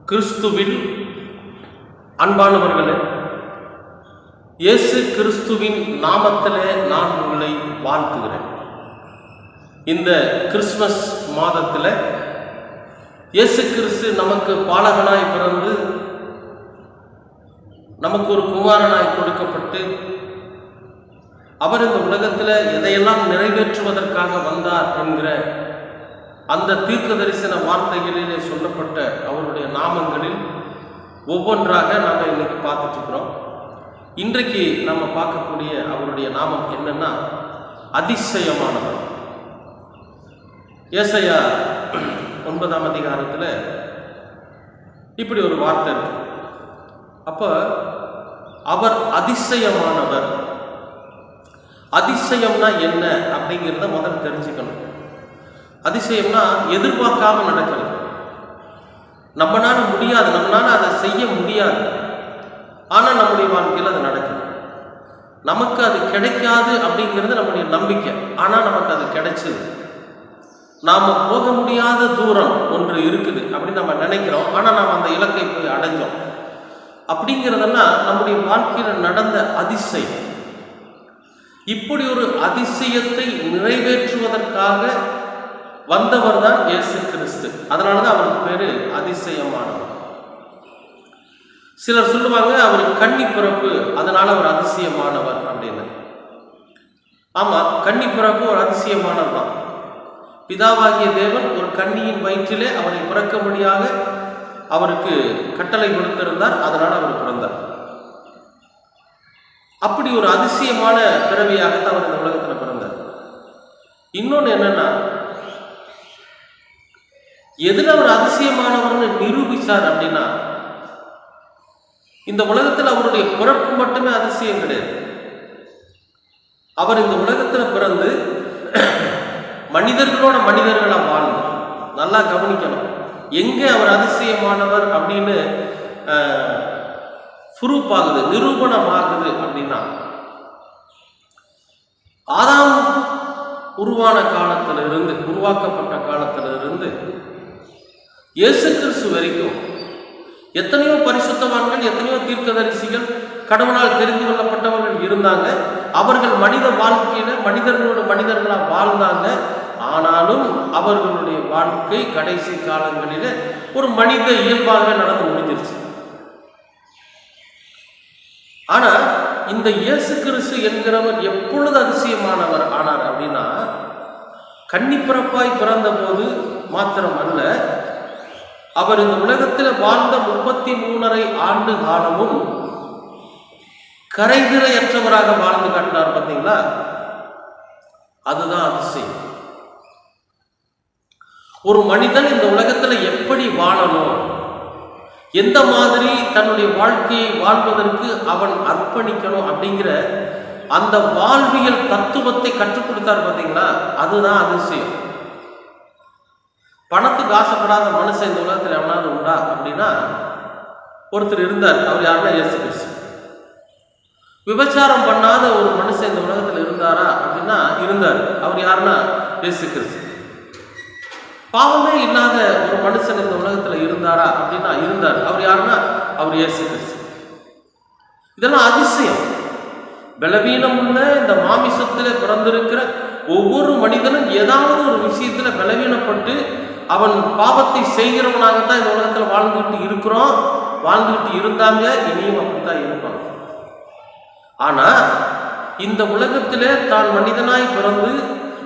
கிறிஸ்துவில் அன்பானவர்களே, இயேசு கிறிஸ்துவின் நாமத்திலே நான் உங்களை வாழ்த்துகிறேன். இந்த கிறிஸ்மஸ் மாதத்தில் இயேசு கிறிஸ்து நமக்கு பாலகனாய் பிறந்து நமக்கு ஒரு குமாரனாய் கொடுக்கப்பட்டு அவர் இந்த உலகத்தில் எதையெல்லாம் நிறைவேற்றுவதற்காக வந்தார் என்கிற அந்த தீர்க்க தரிசன வார்த்தைகளிலே சொல்லப்பட்ட அவருடைய நாமங்களில் ஒவ்வொன்றாக நாம் இன்னைக்கு பார்த்துட்டு இருக்கிறோம். இன்றைக்கு நம்ம பார்க்கக்கூடிய அவருடைய நாமம் என்னன்னா அதிசயமானவர். ஏசாயா 9ஆம் அதிகாரத்தில் இப்படி ஒரு வார்த்தை இருக்கு. அப்போ அவர் அதிசயமானவர். அதிசயம்னா என்ன அப்படிங்கிறத முதல்ல தெரிஞ்சுக்கணும். அதிசயம்னா எதிர்பார்க்காம நடக்கிறது. நம்மளால முடியாது, நம்மளால அதை செய்ய முடியாது, ஆனால் நம்முடைய வாழ்க்கையில் அது நடக்குது. நமக்கு அது கிடைக்காது அப்படிங்கிறது நம்முடைய நம்பிக்கை, ஆனால் நமக்கு அது கிடைச்சது. நாம் போக முடியாத தூரம் ஒன்று இருக்குது அப்படின்னு நம்ம நினைக்கிறோம், ஆனால் நாம் அந்த இலக்கை போய் அடைஞ்சோம். அப்படிங்கிறதெல்லாம் நம்முடைய வாழ்க்கையில் நடந்த அதிசயம். இப்படி ஒரு அதிசயத்தை நிறைவேற்றுவதற்காக வந்தவர் தான் இயேசு கிறிஸ்து. அதனால தான் அவருக்கு பேரு அதிசயமானவர். சிலர் சொல்லுவாங்க அவர் கன்னி பிறப்பு, அதனால அவர் அதிசயமானவர் அப்படின்னு. ஆமா, கன்னி பிறப்பு ஒரு அதிசயமானவர் தான். பிதாவாகிய தேவன் ஒரு கன்னியின் வயிற்றிலே அவரை பிறக்கும்படியாக அவருக்கு கட்டளை கொடுத்திருந்தார், அதனால அவர் பிறந்தார். அப்படி ஒரு அதிசயமான பிறவியாகத்தான் அவர் இந்த உலகத்தில் பிறந்தார். இன்னொன்று என்னன்னா, எதுல அவர் அதிசயமானவர்னு நிரூபிச்சார் அப்படின்னா, இந்த உலகத்தில் அவருடைய பிறப்பு மட்டுமே அதிசயம் கிடையாது. அவர் இந்த உலகத்தில் பிறந்து மனிதர்களோட மனிதர்களா வாழ்ந்து, நல்லா கவனிக்கணும், எங்க அவர் அதிசயமானவர் அப்படின்னு ப்ரூஃப் ஆகுது, நிரூபணமாகுது அப்படின்னா, ஆதாம் உருவான காலத்திலிருந்து, உருவாக்கப்பட்ட காலத்திலிருந்து இயேசு கிறிஸ்து வரைக்கும் எத்தனையோ பரிசுத்தவான்கள், எத்தனையோ தீர்க்கதரிசிகள், கடவுளால் தெரிந்து கொள்ளப்பட்டவர்கள் இருந்தாங்க. அவர்கள் மனித வாழ்க்கையில மனிதர்களோடு மனிதர்களாக வாழ்ந்தாங்க. ஆனாலும் அவர்களுடைய வாழ்க்கை கடைசி காலங்களில் ஒரு மனித இயல்பாகவே நடந்து முடிஞ்சிருச்சு. ஆனா இந்த இயேசு கிறிஸ்து என்கிறவர் எப்பொழுது அதிசயமானவர் ஆனார் அப்படின்னா, கன்னிப்பிறப்பாய் பிறந்த போது மாத்திரம் அல்ல, அவர் இந்த உலகத்தில் வாழ்ந்த 33.5 ஆண்டு காலமும் கரைதிரையற்றவராக வாழ்ந்து காட்டினார். பார்த்தீங்களா, அதுதான் அதிசயம். ஒரு மனிதன் இந்த உலகத்தில் எப்படி வாழணும், எந்த மாதிரி தன்னுடைய வாழ்க்கையை வாழ்வதற்கு அவன் அர்ப்பணிக்கணும் அப்படிங்கிற அந்த வாழ்வியல் தத்துவத்தை கற்றுக் கொடுத்தார். பார்த்தீங்களா, அதுதான் அதிசயம். பணத்துக்கு ஆசைப்படாத மனுஷன் இந்த உலகத்தில் எவனாவது உண்டா அப்படின்னா ஒருத்தர் இருந்தார். அவர் யாருன்னா இயேசு கிறிஸ்து. விபச்சாரம் பண்ணாத ஒரு மனுஷன் இந்த உலகத்தில் இருந்தாரா அப்படின்னா இருந்தார். அவர் யாருன்னா இயேசு கிறிஸ்து. பாவமே இல்லாத ஒரு மனுஷன் இந்த உலகத்தில் இருந்தாரா அப்படின்னா இருந்தார். அவர் யாருன்னா அவர் இயேசு கிறிஸ்து. இதெல்லாம் அதிசயம். பலவீனம் உள்ள இந்த மாமிசத்தில் பிறந்திருக்கிற ஒவ்வொரு மனிதனும் ஏதாவது ஒரு விஷயத்துல பலவீனப்பட்டு அவன் பாவத்தை செய்கிறவனாகத்தான் இந்த உலகத்தில் வாழ்ந்துகிட்டு இருக்கிறோம், வாழ்ந்துகிட்டு இருந்தாங்க, இனியும் அப்படித்தான் இருக்கணும். ஆனா இந்த உலகத்திலே தான் மனிதனாய்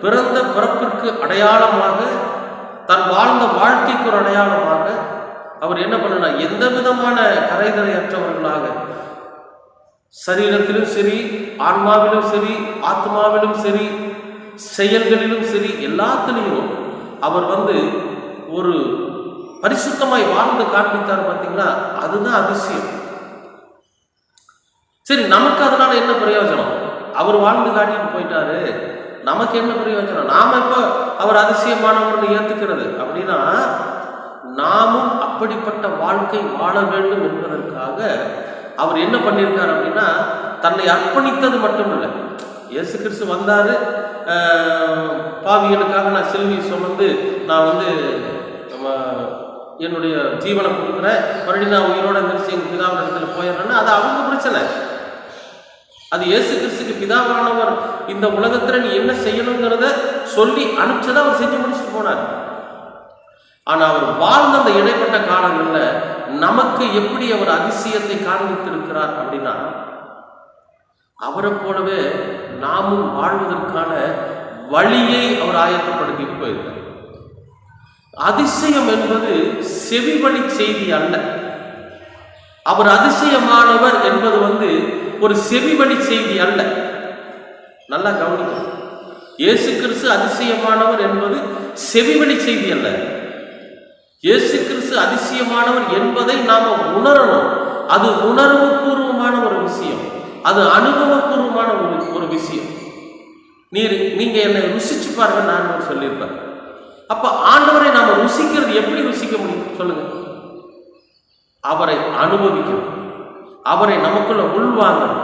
பிறந்த பிறப்பிற்கு அடையாளமாக, தான் வாழ்ந்த வாழ்க்கைக்கு ஒரு அடையாளமாக அவர் என்ன பண்ணா, எந்த விதமான கரைதரையற்றவர்களாக சரீரத்திலும் சரி, ஆன்மாவிலும் சரி, ஆத்மாவிலும் சரி, செயல்களிலும் சரி, எல்லாத்திலையும் அவர் ஒரு பரிசுத்தமாய் வாழ்ந்து காண்பித்தார். பார்த்தீங்களா, அதுதான் அதிசயம். சரி, நமக்கு அதனால என்ன பிரயோஜனம்? அவர் வாழ்ந்து காட்டிட்டு போயிட்டாரு, நமக்கு என்ன பிரயோஜனம்? நாம இப்போ அவர் அதிசயமானவர்னு ஏத்துக்கிறது அப்படின்னா, நாமும் அப்படிப்பட்ட வாழ்க்கை வாழ வேண்டும் என்பதற்காக அவர் என்ன பண்ணியிருக்கார் அப்படின்னா, தன்னை அர்ப்பணித்தது மட்டும் இல்லை. இயேசு கிறிஸ்து வந்தாரு, பாவிகளுக்காக நான் சிலுவையை சுமந்து நான் என்னுடைய ஜீவனை கொடுக்குறேன், மறுபடியும் நான் உயிரோட எந்திரிச்சு எங்கள் பிதாவின் இடத்துல போயிடுறேன்னா அது அவங்க பிரச்சனை. அது இயேசு கிறிஸ்துக்கு பிதாவானவர் இந்த உலகத்துல நீ என்ன செய்யணுங்கிறத சொல்லி அனுப்பிச்சதை அவர் செஞ்சு முடிச்சுட்டு போனார். ஆனா அவர் வாழ்ந்த அந்த இடைப்பட்ட காலங்கள்ல நமக்கு எப்படி அவர் அதிசயத்தை காண்பித்திருக்கிறார் அப்படின்னா, அவரை போலவே நாமும் வாழ்வதற்கான வழியை அவர் ஆயத்தப்படுத்திட்டு போயிருக்கார். அதிசயம் என்பது செவிவழி செய்தி அல்ல. அவர் அதிசயமானவர் என்பது ஒரு செவிவழி செய்தி அல்ல. நல்லா கவனிக்கணும். இயேசு கிறிஸ்து அதிசயமானவர் என்பது செவிவழி செய்தி அல்ல. இயேசு கிறிஸ்து அதிசயமானவர் என்பதை நாம உணரணும். அது உணர்வு பூர்வமான ஒரு விஷயம், அது அனுபவபூர்வமான ஒரு விஷயம். நீங்க என்னை ருசிச்சு பாருங்க நான் சொல்லியிருப்பேன். அப்ப ஆண்டவரை நாம ருசிக்கிறது எப்படி ருசிக்க முடியும் சொல்லுங்க? அவரை அனுபவிக்கணும், அவரை நமக்குள்ள உள்வாங்கணும்.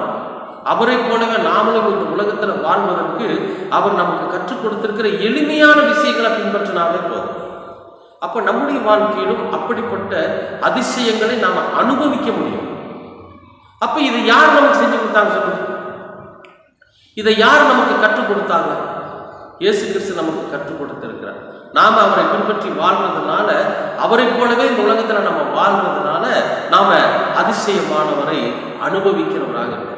அவரை போலவே நாமளும் இந்த உலகத்துல வாழ்வதற்கு அவர் நமக்கு கற்றுக் கொடுத்திருக்கிற எளிமையான விஷயங்களை பின்பற்றினாலே போதும். அப்ப நம்முடைய வாழ்க்கையிலும் அப்படிப்பட்ட அதிசயங்களை நாம அனுபவிக்க முடியும். அப்ப இதை யார் நமக்கு செஞ்சு கொடுத்தாங்க சொல்லுங்க? இதை யார் நமக்கு கற்றுக் கொடுத்தாங்க? இயேசு கிறிஸ்து நமக்கு கற்றுக் கொடுத்திருக்கிறார். நாம அவரை பின்பற்றி வாழ்றதுனால, அவரை போலவே இந்த உலகத்துல நம்ம வாழ்றதுனால நாம அதிசயமானவரை அனுபவிக்கிறவராக இருக்கிறோம்.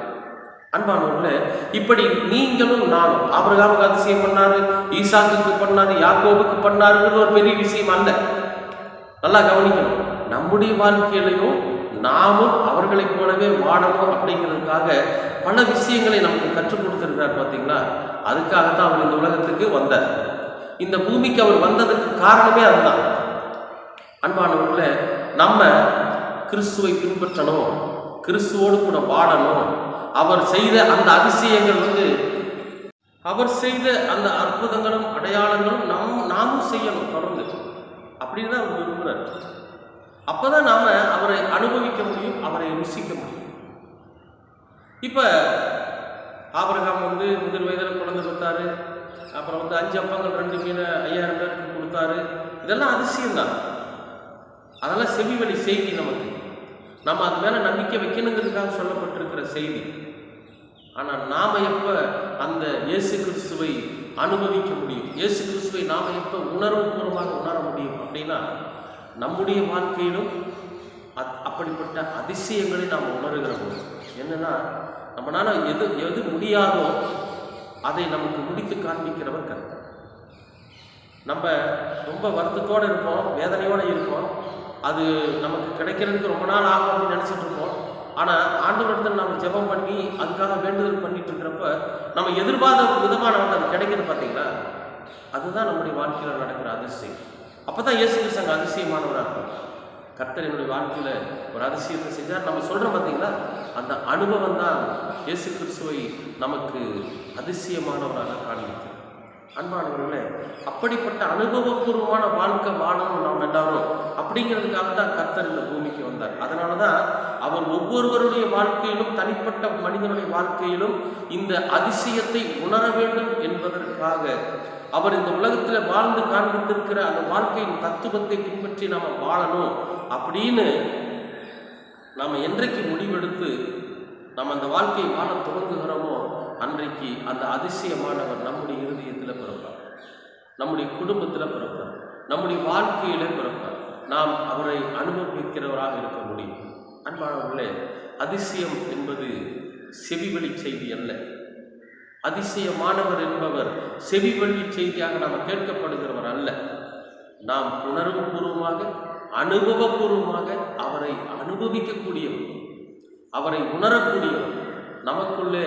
அன்பானவர்களே, இப்படி நீங்களும் நானும் ஆபிரகாமுக்கு அதிசயம் பண்ணாரு, ஈசாக்குக்கு பண்ணாரு, யாக்கோபுக்கு பண்ணாருங்கிறது ஒரு பெரிய விஷயம் அல்ல. நல்லா கவனிக்கணும். நம்முடைய வாழ்க்கையிலையும் நாமும் அவர்களை போலவே வாழணும் அப்படிங்கிறதுக்காக பல விஷயங்களை நமக்கு கற்றுக் கொடுத்திருக்கிறார். பார்த்தீங்களா? அதுக்காகத்தான் அவர் இந்த உலகத்துக்கு வந்தார். இந்த பூமிக்கு அவர் வந்ததுக்கு காரணமே அதுதான். அன்பானவர்களே, நம்ம கிறிஸ்துவை பின்பற்றணும், கிறிஸ்துவோடு கூட வாழணும். அவர் செய்த அந்த அதிசயங்கள் அவர் செய்த அந்த அற்புதங்களும் அடையாளங்களும் நாமும் செய்யணும் தொடர்ந்து. அப்படின்னு அவர் விரும்புகிறார். அப்பதான் நாம அவரை அனுபவிக்க முடியும், அவரை ருசிக்க முடியும். இப்ப ஆபிரகாம் முதிர் வயதில் குழந்தை கொடுத்தாரு. அப்புறம் 5 அப்பங்கள் 2 மீன் 5000 பேருக்கு கொடுத்தாரு. இதெல்லாம் அதிசயம்தான். அதெல்லாம் செவிவழி செய்தி. நமக்கு நம்ம அது மேல நம்பிக்கை வைக்கணுங்கிறதுக்காக சொல்லப்பட்டிருக்கிற செய்தி. ஆனா நாம எப்ப அந்த இயேசு கிறிஸ்துவை அனுபவிக்க முடியும், இயேசு கிறிஸ்துவை நாம எப்ப உணர்வுபூர்வமாக உணர முடியும் அப்படின்னா, நம்முடைய வாழ்க்கையிலும் அப்படிப்பட்ட அதிசயங்களை நாம் உணர்கிற போது என்னன்னா, நம்மளால எது முடியாதோ அதை நமக்கு முடித்து காண்பிக்கிறவர் கர்த்தர். நம்ம ரொம்ப வருத்தத்தோடு இருப்போம், வேதனையோடு இருப்போம். அது நமக்கு கிடைக்கிறதுக்கு ரொம்ப நாள் ஆகும் அப்படின்னு நினச்சிட்டு இருப்போம். ஆனால் ஆண்டவரிடத்தில் நம்ம ஜெபம் பண்ணி அதுக்காக வேண்டுதல் பண்ணிட்டு இருக்கிறப்ப நம்ம எதிர்பார்த்த விதமாக நமக்கு அது கிடைக்கிறது. பார்த்தீங்களா? அதுதான் நம்முடைய வாழ்க்கையில் நடக்கிற அதிசயம். அப்போ தான் இயேசு கிறிஸ்து அதிசயமானவராக இருக்கும். கர்த்தர் என்னுடைய வாழ்க்கையில் ஒரு அதிசயத்தை செஞ்சார் நம்ம சொல்கிறோம். பார்த்தீங்களா? அந்த அனுபவம் தான் இயேசு கிறிஸ்துவை நமக்கு அதிசயமானவராக காண்பிக்கும். அன்பானவர்களே, அப்படிப்பட்ட அனுபவபூர்வமான வாழ்க்கை வாழணும் நாம் எல்லாரும். அப்படிங்கிறதுக்காக தான் கர்த்தர் இந்த பூமிக்கு வந்தார். அதனால தான் அவர் ஒவ்வொருவருடைய வாழ்க்கையிலும், தனிப்பட்ட மனிதனுடைய வாழ்க்கையிலும் இந்த அதிசயத்தை உணர வேண்டும் என்பதற்காக அவர் இந்த உலகத்தில் வாழ்ந்து காண்பித்திருக்கிற அந்த வாழ்க்கையின் தத்துவத்தை பின்பற்றி நாம் வாழணும் அப்படின்னு நாம் என்றைக்கு முடிவெடுத்து நம்ம அந்த வாழ்க்கையை வாழ துவங்குகிறோமோ அன்றைக்கு அந்த அதிசயமானவர் நம்முடைய இருதயத்தில் பிறப்பார், நம்முடைய குடும்பத்தில் பிறப்பார், நம்முடைய வாழ்க்கையிலே பிறப்பார். நாம் அவரை அனுபவிக்கிறவராக இருக்க முடியும். அன்பானவர்களே, அதிசயம் என்பது செவிவழி செய்தி அல்ல. அதிசயமானவர் என்பவர் செவிவழி செய்தியாக நாம் கேட்கப்படுகிறவர் அல்ல. நாம் உணர்வுபூர்வமாக, அனுபவபூர்வமாக அவரை அனுபவிக்கக்கூடியவர், அவரை உணரக்கூடியவர். நமக்குள்ளே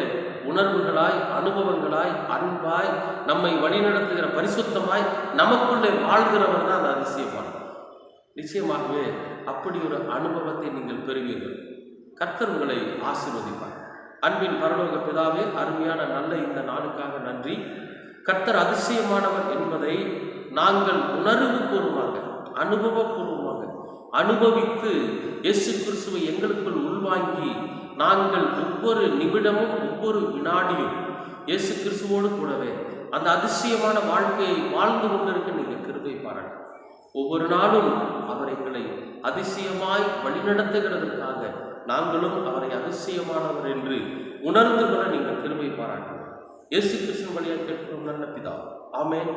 உணர்வுகளாய், அனுபவங்களாய், அன்பாய், நம்மை வழிநடத்துகிற பரிசுத்தமாய் நமக்குள்ளே வாழ்கிறவர் தான் அந்த அதிசயமானவர். நிச்சயமாகவே அப்படி ஒரு அனுபவத்தை நீங்கள் பெறுவீர்கள். கர்த்தர் உங்களை ஆசீர்வதிப்பார். அன்பின் பரலோக பிதாவே, அருமையான நல்ல இந்த நாளுக்காக நன்றி. கர்த்தர் அதிசயமானவர் என்பதை நாங்கள் உணர்வுபூர்வமாக, அனுபவபூர்வமாக அனுபவித்து இயேசு கிறிஸ்துவை எங்களுக்குள் உள்வாங்கி நாங்கள் ஒவ்வொரு நிமிடமும், ஒவ்வொரு வினாடியும் இயேசு கிறிஸ்துவோடு கூடவே அந்த அதிசயமான வாழ்க்கையை வாழ்ந்து கொண்டிருக்க நீங்கள் கிருபை பாராட்டு. ஒவ்வொரு நாளும் அவர் எங்களை அதிசயமாய் வழிநடத்துகிறதற்காக நாங்களும் அவரை அதிசயமானவர் என்று உணர்ந்து கொள்ள நீங்கள் கிருபை பாராட்டுங்கள். இயேசு கிறிஸ்துவின் வழியாக கேட்கிறோம் நல்ல பிதா. ஆமென்.